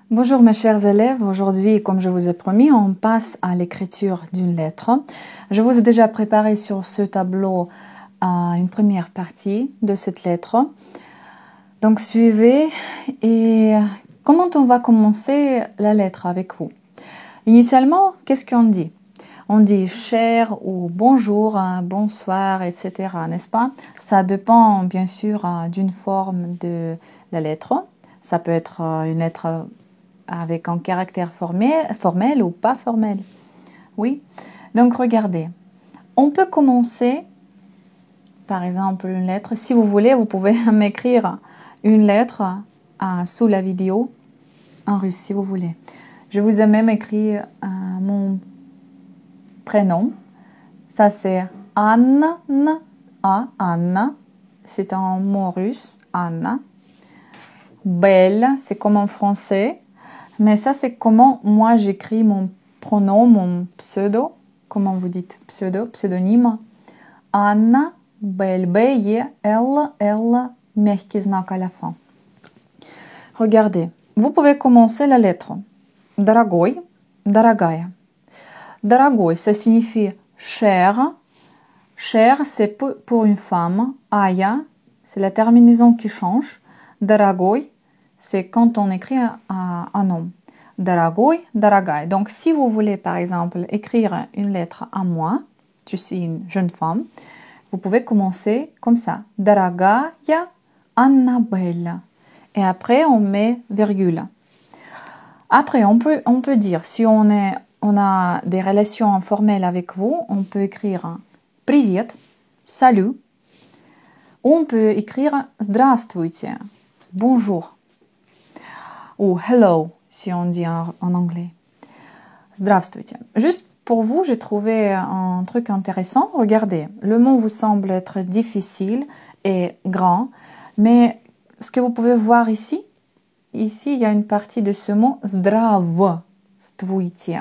Bonjour mes chers élèves, aujourd'hui comme je vous ai promis, on passe à l'écriture d'une lettre. Je vous ai déjà préparé sur ce tableau une première partie de cette lettre. Donc suivez et comment on va commencer la lettre avec vous? Initialement, qu'est-ce qu'on dit? On dit cher ou bonjour, bonsoir, etc. N'est-ce pas? Ça dépend bien sûr d'une forme de la lettre. Ça peut être une lettre avec un caractère formel ou pas formel. Oui. Donc regardez, on peut commencer par exemple une lettre. Si vous voulez, vous pouvez m'écrire une lettre sous la vidéo en russe si vous voulez. Je vous ai même écrit mon prénom. Ça c'est Anna. Anna. C'est un mot russe. Anna. Belle, c'est comme en français. Mais ça, c'est comment moi j'écris mon pronom, mon pseudo. Comment vous dites pseudo, pseudonyme. Anna, Belle, B-E-L-L, мягкий знак à la fin. Regardez, vous pouvez commencer la lettre. Дорогой, дорогая. Дорогой, ça signifie cher. Cher, c'est pour une femme. Aya, c'est la terminaison qui change. Дорогой, c'est quand on écrit un homme. Дорогой, дорогая. Donc, si vous voulez, par exemple, écrire une lettre à moi, je suis une jeune femme, vous pouvez commencer comme ça. Дорогая Annabelle. Et après, on met virgule. Après, on peut dire, si on a des relations informelles avec vous, on peut écrire Привет, salut. Ou on peut écrire Здравствуйте, bonjour. Ou hello, si on dit en anglais. Здравствуйте. Juste pour vous, j'ai trouvé un truc intéressant. Regardez, le mot vous semble être difficile et grand, mais ce que vous pouvez voir ici, il y a une partie de ce mot здравствуйте.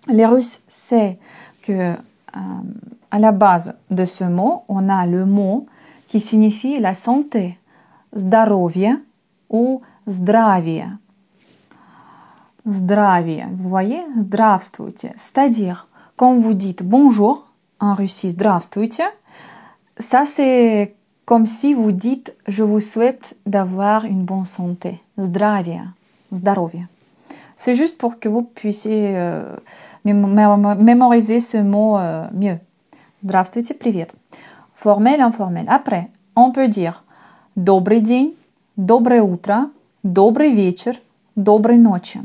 Les Russes savent que à la base de ce mot, on a le mot qui signifie la santé, здоровье ou здравие. Здравие, vous voyez, здравствуйте. C'est-à-dire, quand vous dites bonjour en Russie, здравствуйте, ça c'est comme si vous dites je vous souhaite d'avoir une bonne santé. Здравие, здоровье. C'est juste pour que vous puissiez mémoriser ce mot mieux. Здравствуйте, привет. Formel, informel. Après, on peut dire добрый день, доброе утро, добрый вечер, доброй ночи.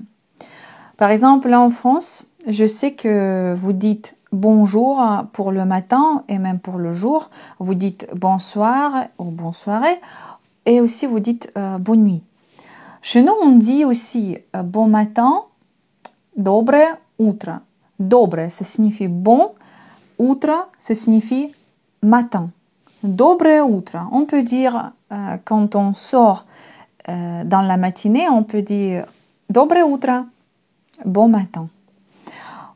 Par exemple, en France, je sais que vous dites bonjour pour le matin et même pour le jour. Vous dites bonsoir ou bonne soirée et aussi vous dites bonne nuit. Chez nous, on dit aussi bon matin, доброе утро. Доброе, ça signifie bon. Утро, ça signifie matin. Доброе утро. On peut dire, quand on sort dans la matinée, on peut dire доброе утро, bon matin.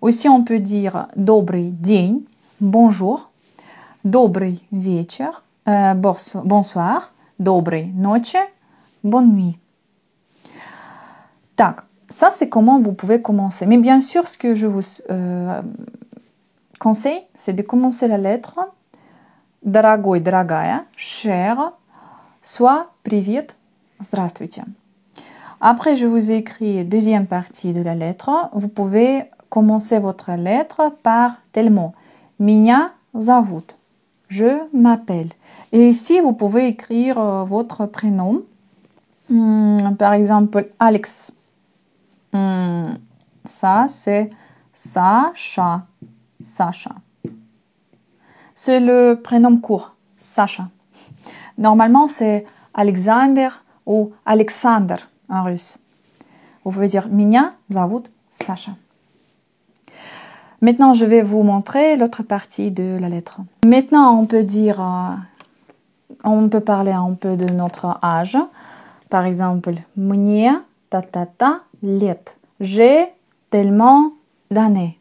Aussi, on peut dire добрый день, bonjour, добрый вечер, bonsoir, доброй ночи, bonne nuit. Так, ça c'est comment vous pouvez commencer. Mais bien sûr, ce que je vous conseille, c'est de commencer la lettre дорогой, дорогая, cher, soit привет, здравствуйте. Après, je vous ai écrit deuxième partie de la lettre. Vous pouvez commencer votre lettre par tel mot. Меня зовут. Je m'appelle. Et ici, vous pouvez écrire votre prénom. Par exemple, Alex. Ça, c'est Sacha. Sacha. C'est le prénom court. Sacha. Normalement, c'est Alexander ou Alexander en russe. Vous pouvez dire Меня зовут Sacha. Maintenant, je vais vous montrer l'autre partie de la lettre. Maintenant, on peut dire, on peut parler un peu de notre âge. Par exemple, Мне та-та-та лет. J'ai tellement d'années.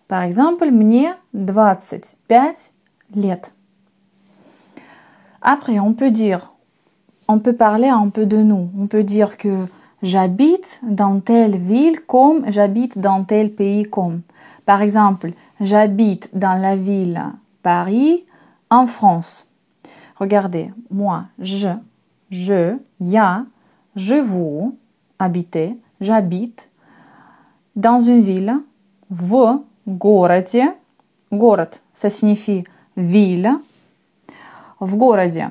Par exemple, Мне 25 лет. Après, on peut parler un peu de nous. On peut dire que j'habite dans telle ville comme j'habite dans tel pays comme. Par exemple, j'habite dans la ville Paris en France. Regardez, moi, я живу, habiter, j'habite dans une ville, в городе. Город, ça signifie ville. В городе.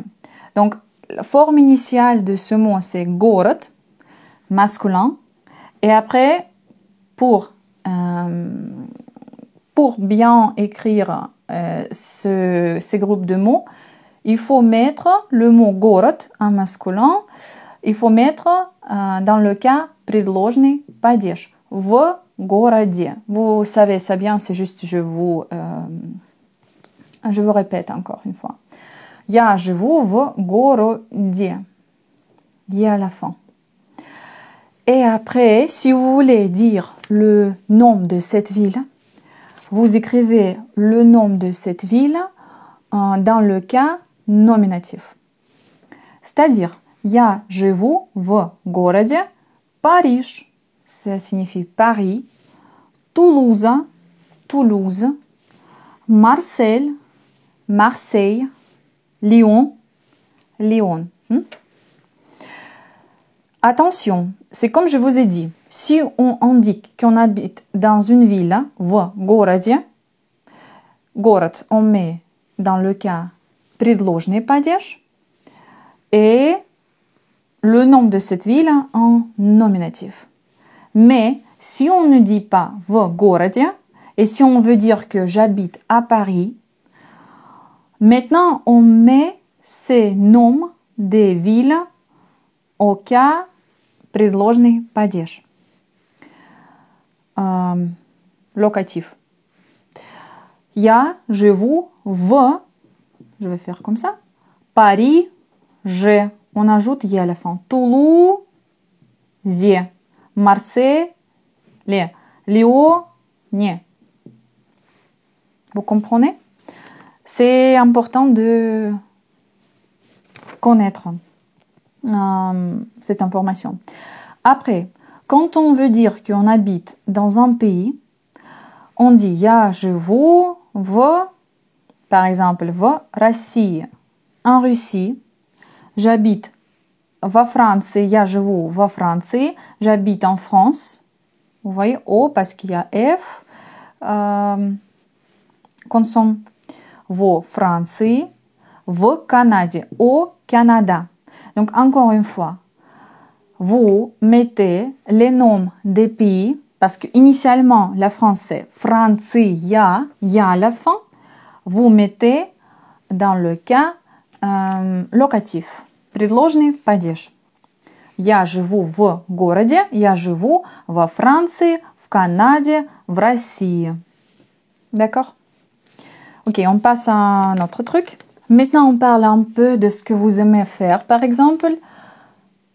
Donc, la forme initiale de ce mot, c'est город, masculin. Et après, pour bien écrire ces groupes de mots, il faut mettre le mot город en masculin. Il faut mettre dans le cas предложный падеж. В городе. Vous savez ça bien, c'est juste je vous répète encore une fois. Я живу в городе. Il à la fin. Et après, si vous voulez dire le nom de cette ville, vous écrivez le nom de cette ville dans le cas nominatif. C'est-à-dire, я живу в городе Париж. Ça signifie Paris. Toulouse, Toulouse. Marseille, Marseille. Lyon, Lyon. Attention, c'est comme je vous ai dit, si on indique qu'on habite dans une ville, в городе, город, on met dans le cas предложный падеж et le nom de cette ville en nominatif. Mais si on ne dit pas в городе et si on veut dire que j'habite à Paris, maintenant on met ces noms des villes au cas предложный падеж. Locatif. Я живу в, je vais faire comme ça, Paris, on ajoute y à la fin. Toulouse, Marseille, Lyon, vous comprenez? C'est important de connaître cette information. Après, quand on veut dire qu'on habite dans un pays, on dit я живу в, par exemple, в России, en Russie. J'habite во Франции, я живу во Франции. J'habite en France. Vous voyez, O parce qu'il y a F. Consonne. Во Франции. В Canada. Au Canada. Donc, encore une fois, vous mettez les noms des pays, parce qu'initialement, la France, c'est Francia, il y a à la fin. Vous mettez dans le cas locatif. Предложный падеж. Я живу в городе, я живу во Франции, в Канаде, в России. D'accord? Ok, on passe à un autre truc. Maintenant, on parle un peu de ce que vous aimez faire. Par exemple,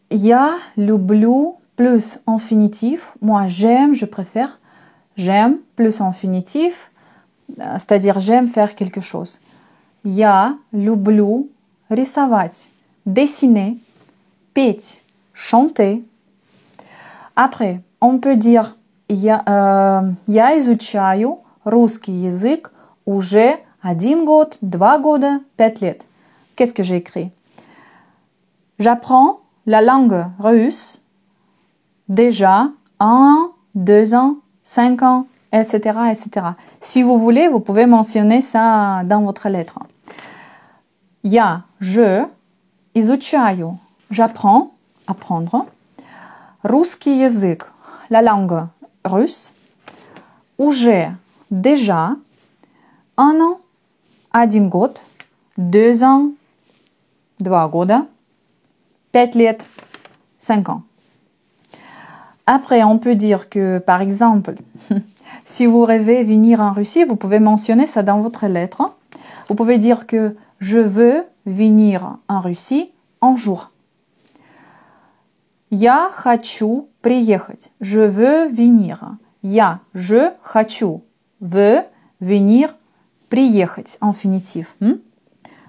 я люблю plus infinitif. Moi, j'aime, je préfère. J'aime plus infinitif, c'est-à-dire j'aime faire quelque chose. Я люблю рисовать, dessiner, петь, chanter. Après, on peut dire я изучаю русский язык уже 1 год, 2 года, 5 лет. Qu'est-ce que j'ai écrit? J'apprends la langue russe déjà 1, 2 ans, 5 ans, etc., etc. Si vous voulez, vous pouvez mentionner ça dans votre lettre. Je изучаю, j'apprends, apprendre. Русский язык, la langue russe. Уже, déjà. 1 an, 1 год. 2 ans, 2 года. 5 лет, 5 ans. Après, on peut dire que, par exemple, si vous rêvez venir en Russie, vous pouvez mentionner ça dans votre lettre. Vous pouvez dire que je veux venir en Russie un jour. Я хочу приехать. Je veux venir. Je хочу. Veux venir, приехать. Infinitif.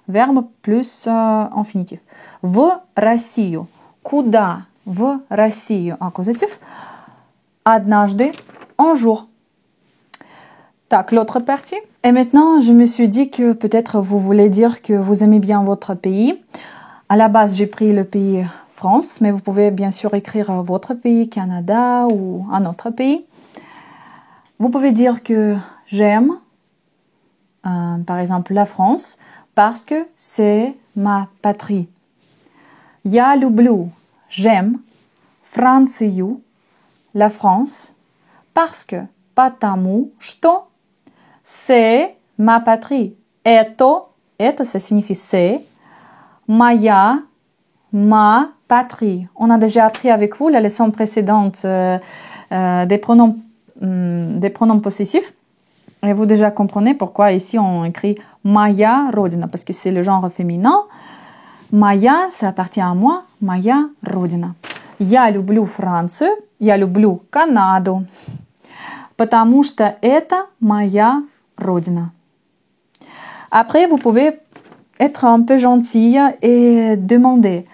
Verbe plus infinitif. В Россию. Куда в Россию. Accusatif. Однажды, un jour. Так, l'autre partie. Et maintenant, je me suis dit que peut-être vous voulez dire que vous aimez bien votre pays. À la base, j'ai pris le pays France, mais vous pouvez bien sûr écrire votre pays, Canada ou un autre pays. Vous pouvez dire que j'aime, par exemple, la France, parce que c'est ma patrie. Я люблю, j'aime, Францию, la France, parce que, потому что, c'est ma patrie. Это, ça signifie c'est, ma patrie. On a déjà appris avec vous la leçon précédente des pronoms possessifs. Et vous déjà comprenez pourquoi ici on écrit Моя родина, parce que c'est le genre féminin. Моя, ça appartient à moi. Моя родина. Я люблю Францию. Я люблю Канаду. Потому что это моя родина. Après, vous pouvez être un peu gentille et demander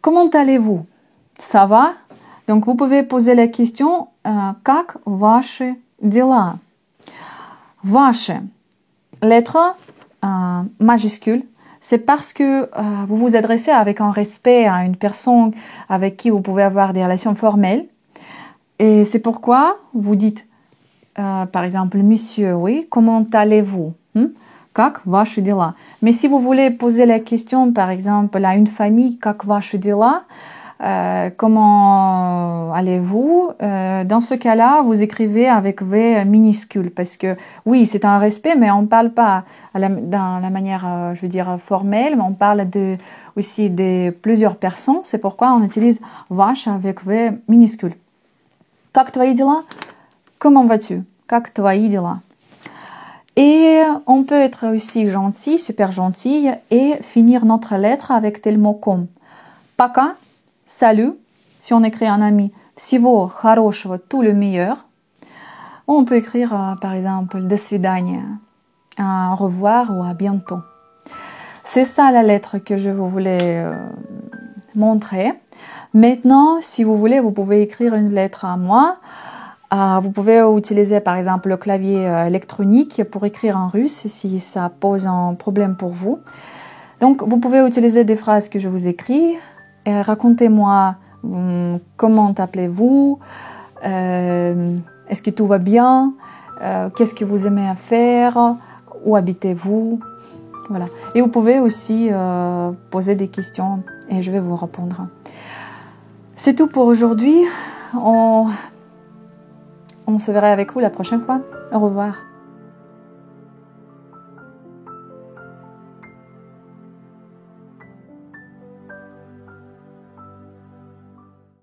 comment allez-vous? Ça va? Donc, vous pouvez poser la question как ваши dела? Ваши, lettre majuscule, c'est parce que vous vous adressez avec un respect à une personne avec qui vous pouvez avoir des relations formelles. Et c'est pourquoi vous dites, par exemple, monsieur, oui, comment allez-vous? Как ваши дела? Mais si vous voulez poser la question, par exemple, à une famille, как ваши дела? Comment allez-vous? Dans ce cas-là, vous écrivez avec V minuscule parce que oui, c'est un respect, mais on ne parle pas dans la manière, je veux dire, formelle, mais on parle aussi de plusieurs personnes. C'est pourquoi on utilise ваш avec V minuscule. Как твои дела? Comment vas-tu? Как твои дела? Et on peut être aussi gentil, super gentil, et finir notre lettre avec tel mot comme пока. Salut, si on écrit un ami, всего хорошего, tout le meilleur. On peut écrire par exemple до свидания, au revoir ou à bientôt. C'est ça la lettre que je vous voulais montrer. Maintenant, si vous voulez, vous pouvez écrire une lettre à moi. Vous pouvez utiliser par exemple le clavier électronique pour écrire en russe si ça pose un problème pour vous. Donc, vous pouvez utiliser des phrases que je vous écris. Racontez-moi comment appelez-vous, est-ce que tout va bien, qu'est-ce que vous aimez à faire, où habitez-vous, voilà. Et vous pouvez aussi poser des questions et je vais vous répondre. C'est tout pour aujourd'hui. On se verra avec vous la prochaine fois. Au revoir.